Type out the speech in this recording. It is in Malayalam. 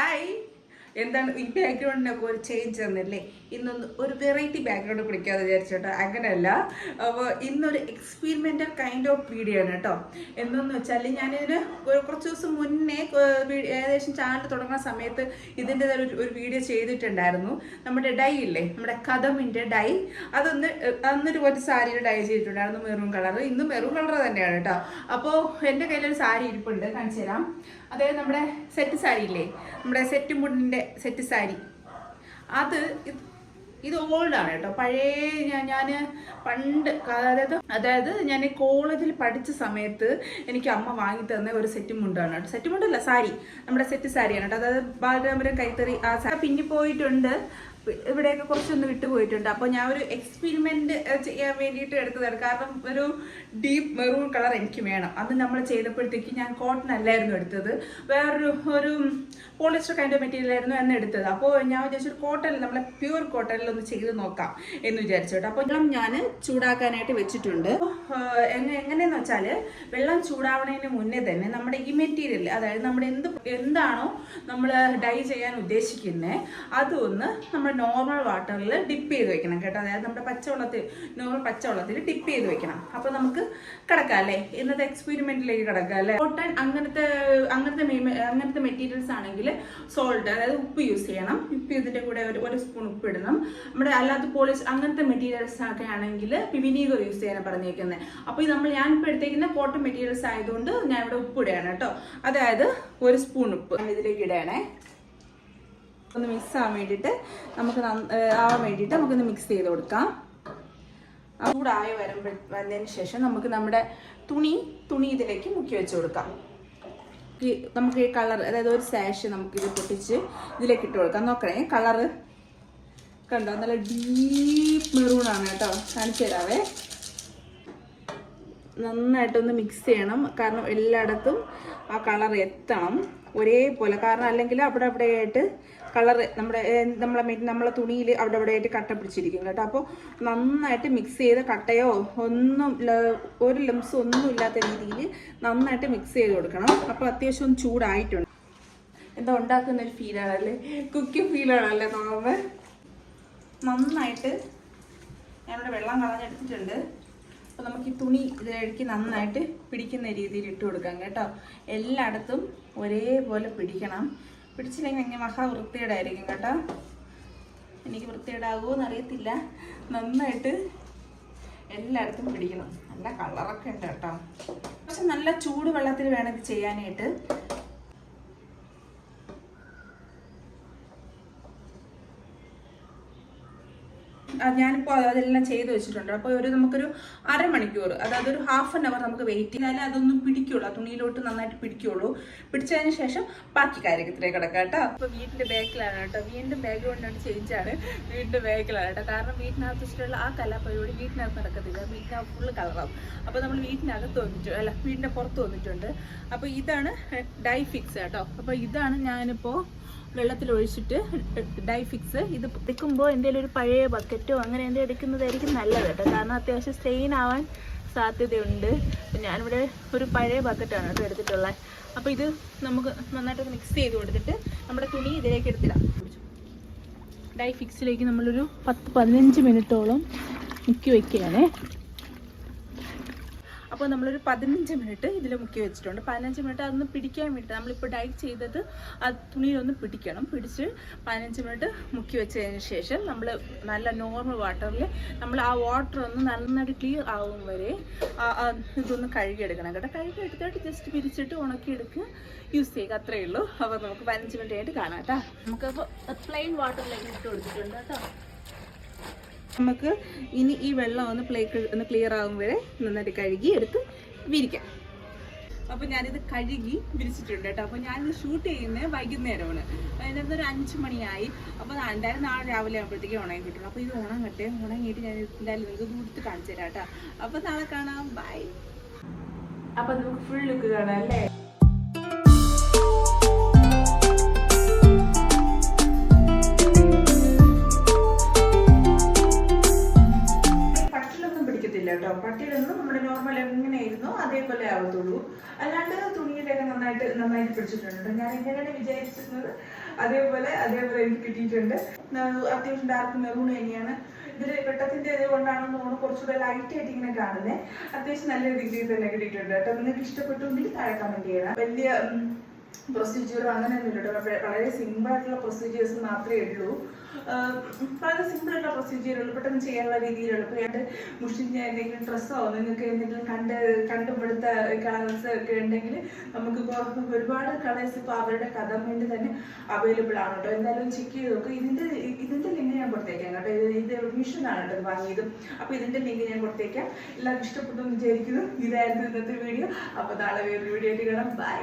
ഹായ്, എന്താണ് ഈ ബാക്ക്ഗ്രൗണ്ടിനൊക്കെ ഒരു ചേഞ്ച് തന്നല്ലേ? ഇന്നൊന്ന് ഒരു വെറൈറ്റി ബാക്ക്ഗ്രൗണ്ട് പിടിക്കാതെ വിചാരിച്ചോട്ടോ. അങ്ങനെയല്ല, അപ്പോൾ ഇന്നൊരു എക്സ്പെരിമെൻ്റൽ കൈൻഡ് ഓഫ് വീഡിയോ ആണ് കേട്ടോ. എന്തെന്ന് വെച്ചാൽ ഞാനിതിന് കുറച്ച് ദിവസം മുന്നേ ഏകദേശം ചാനൽ തുടങ്ങുന്ന സമയത്ത് ഇതിൻ്റെ ഒരു വീഡിയോ ചെയ്തിട്ടുണ്ടായിരുന്നു. നമ്മുടെ ഡൈ ഇല്ലേ, നമ്മുടെ കഥമിൻ്റെ ഡൈ, അന്നൊരു കുറച്ച് സാരിയുടെ ഡൈ ചെയ്തിട്ടുണ്ടായിരുന്നു, മെറൂൺ കളർ. ഇന്ന് മെറൂൺ കളർ തന്നെയാണ് കേട്ടോ. അപ്പോൾ എൻ്റെ കയ്യിലൊരു സാരി ഇരിപ്പുണ്ട്, കാണിച്ചു തരാം. അതായത് നമ്മുടെ സെറ്റ് സാരി ഇല്ലേ, നമ്മുടെ സെറ്റ് മുണ്ടിൻ്റെ സെറ്റ് സാരി, ഇത് ഓൾഡാണ് കേട്ടോ. പഴയ ഞാൻ പണ്ട് അതായത് ഞാൻ കോളേജിൽ പഠിച്ച സമയത്ത് എനിക്ക് അമ്മ വാങ്ങി തന്ന ഒരു സെറ്റ് മുണ്ടാണ് കേട്ടോ. സെറ്റ് മുണ്ടല്ല, സാരി, നമ്മുടെ സെറ്റ് സാരിയാണ് കേട്ടോ. അതായത് ബാലരാമപുരം കൈത്തറി ആ സാരി പിന്നെ പോയിട്ടുണ്ട്, ഇവിടെയൊക്കെ കുറച്ചൊന്ന് വിട്ടുപോയിട്ടുണ്ട്. അപ്പോൾ ഞാൻ ഒരു എക്സ്പെരിമെന്റ് ചെയ്യാൻ വേണ്ടിയിട്ട് എടുത്തതാണ്. കാരണം ഒരു ഡീപ്പ് മെറൂൺ കളർ എനിക്ക് വേണം. അന്ന് നമ്മൾ ചെയ്തപ്പോഴത്തേക്ക് ഞാൻ കോട്ടൺ അല്ലായിരുന്നു എടുത്തത്, ഒരു പോളിസ്റ്റർ കൈൻഡ് ഓഫ് മെറ്റീരിയൽ ആയിരുന്നു എന്ന് എടുത്തത്. അപ്പോൾ ഞാൻ വിചാരിച്ചൊരു കോട്ടൺ, നമ്മളെ പ്യൂർ കോട്ടണിൽ ഒന്ന് ചെയ്ത് നോക്കാം എന്ന് വിചാരിച്ചോട്ടെ. അപ്പോൾ വെള്ളം ഞാൻ ചൂടാക്കാനായിട്ട് വെച്ചിട്ടുണ്ട്. എങ്ങനെയെന്ന് വെച്ചാൽ, വെള്ളം ചൂടാവണതിന് മുന്നേ തന്നെ നമ്മുടെ ഈ മെറ്റീരിയൽ, അതായത് നമ്മുടെ എന്താണോ നമ്മൾ ഡൈ ചെയ്യാൻ ഉദ്ദേശിക്കുന്നത്, അതൊന്ന് നമ്മൾ നോർമൽ വാട്ടറിൽ ഡിപ്പ് ചെയ്ത് വെക്കണം കേട്ടോ. അതായത് നമ്മുടെ നോർമൽ പച്ചവെള്ളത്തിൽ ഡിപ്പ് ചെയ്ത് വെക്കണം. അപ്പൊ നമുക്ക് കിടക്കാം അല്ലേ, ഇന്നത്തെ എക്സ്പെരിമെന്റിലേക്ക് കിടക്കാം അല്ലേ. കോട്ടൺ അങ്ങനത്തെ മെറ്റീരിയൽസ് ആണെങ്കിൽ സോൾട്ട്, അതായത് ഉപ്പ് യൂസ് ചെയ്യണം. ഉപ്പ് ഇതിന്റെ കൂടെ ഒരു സ്പൂൺ ഉപ്പ് ഇടണം. നമ്മുടെ അല്ലാത്ത പോളിഷ് അങ്ങനത്തെ മെറ്റീരിയൽസ് ഒക്കെ ആണെങ്കിൽ വിനീഗർ യൂസ് ചെയ്യാനാണ് പറഞ്ഞേക്കുന്നത്. അപ്പോൾ ഞാനിപ്പോൾ എടുത്തേക്കുന്ന കോട്ടൺ മെറ്റീരിയൽസ് ആയതുകൊണ്ട് ഞാൻ ഇവിടെ ഉപ്പ് ഇടുകയാണ് കേട്ടോ. അതായത് ഒരു സ്പൂൺ ഉപ്പ് ഇതിലേക്ക് ഇടുകയാണേ. ഒന്ന് മിക്സ് ആവാൻ വേണ്ടിയിട്ട് നമുക്കൊന്ന് മിക്സ് ചെയ്ത് കൊടുക്കാം. ചൂടായി വന്നതിന് ശേഷം നമുക്ക് നമ്മുടെ തുണി ഇതിലേക്ക് മുക്കി വെച്ച് കൊടുക്കാം. നമുക്ക് ഈ കളർ, അതായത് ഒരു സാഷ് നമുക്കിത് പൊട്ടിച്ച് ഇതിലേക്ക് ഇട്ട് കൊടുക്കാം. നോക്കണേ, കളറ് കണ്ടോ, നല്ല ഡീപ്പ് മെറൂൺ ആണ് കേട്ടോ. കാണിച്ചു തരാവേ. നന്നായിട്ടൊന്ന് മിക്സ് ചെയ്യണം, കാരണം എല്ലായിടത്തും ആ കളർ എത്തണം ഒരേപോലെ. കാരണം അല്ലെങ്കിൽ അവിടെ ആയിട്ട് കളറ് നമ്മളെ തുണിയിൽ അവിടെ ആയിട്ട് കട്ട പിടിച്ചിരിക്കും കേട്ടോ. അപ്പോൾ നന്നായിട്ട് മിക്സ് ചെയ്ത് കട്ടയോ ഒരു ലംസ് ഒന്നും ഇല്ലാത്ത രീതിയിൽ നന്നായിട്ട് മിക്സ് ചെയ്ത് കൊടുക്കണം. അപ്പോൾ അത്യാവശ്യം ഒന്ന് ചൂടായിട്ടുണ്ട്. എന്താ ഉണ്ടാക്കുന്നൊരു ഫീലാണല്ലേ, കുക്കിംഗ് ഫീലാണല്ലേ തോന്നുന്നത്. നന്നായിട്ട് ഞാനിവിടെ വെള്ളം കളഞ്ഞെടുത്തിട്ടുണ്ട്. അപ്പോൾ നമുക്ക് ഈ തുണി ഇതിലേക്ക് നന്നായിട്ട് പിടിക്കുന്ന രീതിയിൽ ഇട്ട് കൊടുക്കാം കേട്ടോ. എല്ലായിടത്തും ഒരേപോലെ പിടിക്കണം. പിടിച്ചില്ലെങ്കിൽ അങ്ങനെ മഹാ വൃത്തികേടായിരിക്കും കേട്ടോ. എനിക്ക് വൃത്തികേടാകുമോ എന്നറിയത്തില്ല. നന്നായിട്ട് എല്ലായിടത്തും പിടിക്കണം. നല്ല കളറൊക്കെ ഉണ്ട് കേട്ടോ. പക്ഷെ നല്ല ചൂട് വെള്ളത്തിൽ വേണം ഇത് ചെയ്യാനായിട്ട്. ഞാനിപ്പോൾ അതെല്ലാം ചെയ്ത് വെച്ചിട്ടുണ്ട്. അപ്പോൾ നമുക്കൊരു അരമണിക്കൂർ, അതായത് ഒരു ഹാഫ് ആൻ അവർ നമുക്ക് വെയിറ്റ് ചെയ്താലേ അതൊന്നും പിടിക്കുള്ളൂ, ആ തുണിയിലോട്ട് നന്നായിട്ട് പിടിക്കുള്ളൂ. പിടിച്ചതിന് ശേഷം ബാക്കി കാര്യത്തിലേക്ക് കിടക്കാം കേട്ടോ. അപ്പോൾ വീടിൻ്റെ ബാക്കിലാണ് കേട്ടോ. വീണ്ടും ബാക്ക്ഗ്രൗണ്ടാണ് ചേഞ്ചാണ്, വീടിൻ്റെ ബാക്കിലാണ് കേട്ടോ. കാരണം വീട്ടിനകത്ത് വെച്ചിട്ടുള്ള ആ കലാപരിപാടി വീട്ടിനകത്ത് നടക്കത്തില്ല, വീട്ടിനകത്ത് ഫുള്ള് കളറാവും. അപ്പോൾ നമ്മൾ വീടിൻ്റെ പുറത്ത് വന്നിട്ടുണ്ട്. അപ്പോൾ ഇതാണ് ഡൈ ഫിക്സ് കേട്ടോ. അപ്പോൾ ഇതാണ് ഞാനിപ്പോൾ വെള്ളത്തിൽ ഒഴിച്ചിട്ട് ഡൈ ഫിക്സ്. ഇത് എടുക്കുമ്പോൾ എന്തെങ്കിലും ഒരു പഴയ ബക്കറ്റോ അങ്ങനെ എന്തെങ്കിലും എടുക്കുന്നതായിരിക്കും നല്ലത് കേട്ടോ. കാരണം അത്യാവശ്യം സ്റ്റെയിൻ ആവാൻ സാധ്യതയുണ്ട്. ഞാനിവിടെ ഒരു പഴയ ബക്കറ്റാണ് കേട്ടോ എടുത്തിട്ടുള്ളത്. അപ്പോൾ ഇത് നമുക്ക് നന്നായിട്ട് മിക്സ് ചെയ്ത് കൊടുത്തിട്ട് നമ്മുടെ തുണി ഇതിലേക്ക് എടുത്തിടാം. ഡൈ ഫിക്സിലേക്ക് നമ്മളൊരു 10-15 മിനിറ്റോളം മുക്കി വയ്ക്കുകയാണേ. അപ്പോൾ നമ്മളൊരു 15 മിനിറ്റ് ഇതിൽ മുക്കി വെച്ചിട്ടുണ്ട്. 15 മിനിറ്റ് അതൊന്ന് പിടിക്കാൻ വേണ്ടി, നമ്മളിപ്പോൾ ഡൈ ചെയ്തത് ആ തുണിയിലൊന്ന് പിടിച്ച് 15 മിനിറ്റ് മുക്കി വെച്ചതിന് ശേഷം നമ്മൾ നല്ല നോർമൽ വാട്ടറിൽ നമ്മൾ ആ വാട്ടർ ഒന്ന് നന്നായിട്ട് ക്ലിയർ ആവും വരെ ഇതൊന്ന് കഴുകിയെടുക്കണം കേട്ടോ. കഴുകിയെടുത്തിട്ട് ജസ്റ്റ് പിരിച്ചിട്ട് ഉണക്കിയെടുക്കുക, യൂസ് ചെയ്യുക, അത്രയേ ഉള്ളൂ. അപ്പോൾ നമുക്ക് 15 മിനിറ്റ് ആയിട്ട് കാണാം കേട്ടോ. നമുക്കപ്പോൾ പ്ലെയിൻ വാട്ടറിലേക്ക് ഇട്ട് കൊടുത്തിട്ടുണ്ട് കേട്ടോ. നമുക്ക് ഇനി ഈ വെള്ളം ഒന്ന് ക്ലിയർ ആകും വരെ നന്നായിട്ട് കഴുകി എടുത്ത് വിരിക്കാം. അപ്പോൾ ഞാനിത് കഴുകി വിരിച്ചിട്ടുണ്ട് കേട്ടോ. അപ്പോൾ ഞാനിത് ഷൂട്ട് ചെയ്യുന്നത് വൈകുന്നേരമാണ്. അതിനകത്ത് ഒരു 5 മണിയായി. അപ്പോൾ എന്തായാലും നാളെ രാവിലെ ആകുമ്പോഴത്തേക്കും ഉണങ്ങി കിട്ടും. അപ്പോൾ ഇത് ഉണങ്ങിയിട്ട് ഞാൻ എന്തായാലും നിങ്ങൾക്ക് ദൂരത്ത് കാണിച്ചു തരാം കേട്ടോ. അപ്പോൾ നാളെ കാണാം, ബൈ. അപ്പോൾ നമുക്ക് ഫുൾ ലുക്ക് കാണാം അല്ലേ. കേട്ടോ. പട്ടിയിലൊന്നും നമ്മുടെ നോർമൽ എങ്ങനെയായിരുന്നു അതേപോലെ ആവത്തുള്ളൂ. അല്ലാണ്ട് തുണിയിലൊക്കെ നന്നായിട്ട് പിടിച്ചിട്ടുണ്ട്. ഞാൻ എങ്ങനെയാണ് വിചാരിച്ചിരുന്നത് അതേപോലെ എനിക്ക് കിട്ടിയിട്ടുണ്ട്. അത്യാവശ്യം ഡാർക്ക് മെറൂൺ തന്നെയാണ്. ഇതിൽ വെട്ടത്തിന്റെ ഇത് കൊണ്ടാണെന്ന് തോന്നുന്നു കുറച്ചുകൂടെ ലൈറ്റ് ആയിട്ട് ഇങ്ങനെ കാണുന്നത്. അത്യാവശ്യം നല്ല രീതിയിൽ തന്നെ കിട്ടിയിട്ടുണ്ട് കേട്ടോ. നിങ്ങൾക്ക് ഇഷ്ടപ്പെട്ടുണ്ടെങ്കിൽ താഴെ കമന്റ് ചെയ്യണം. വലിയ പ്രൊസീജിയറോ അങ്ങനെയൊന്നും ഇല്ല. വളരെ സിമ്പിൾ ആയിട്ടുള്ള പ്രൊസീജിയേഴ്സ് മാത്രമേ ഉള്ളൂ. വളരെ സിമ്പിൾ ആയിട്ടുള്ള പ്രൊസീജിയർ ഉള്ളൂ. പെട്ടെന്ന് ചെയ്യാനുള്ള രീതിയിലുള്ള മുഷിഞ്ഞ എന്തെങ്കിലും ഡ്രസ്സോ നിങ്ങൾക്ക് എന്തെങ്കിലും കണ്ടുപിടുത്ത കളേഴ്സ് ഒക്കെ ഉണ്ടെങ്കിൽ നമുക്കിപ്പോൾ ഒരുപാട് കളേഴ്സ് ഇപ്പോൾ അവരുടെ കഥമേണ്ടി തന്നെ അവൈലബിൾ ആണ് കേട്ടോ. എന്തായാലും ചെക്ക് ചെയ്ത് നോക്കും. ഇതിന്റെ ലിങ്ക് ഞാൻ കൊടുത്തേക്കാം കേട്ടോ. ഇത് മീഷോന്നാണ് കേട്ടോ വാങ്ങിയത്. അപ്പോൾ ഇതിന്റെ ലിങ്ക് ഞാൻ കൊടുത്തേക്കാം. എല്ലാവർക്കും ഇഷ്ടപ്പെട്ടു എന്ന് വിചാരിക്കുന്നു. ഇതായിരുന്നു ഇന്നത്തെ വീഡിയോ. അപ്പോൾ നാളെ വേറൊരു വീഡിയോ ആയിട്ട് കാണാം. ബൈ.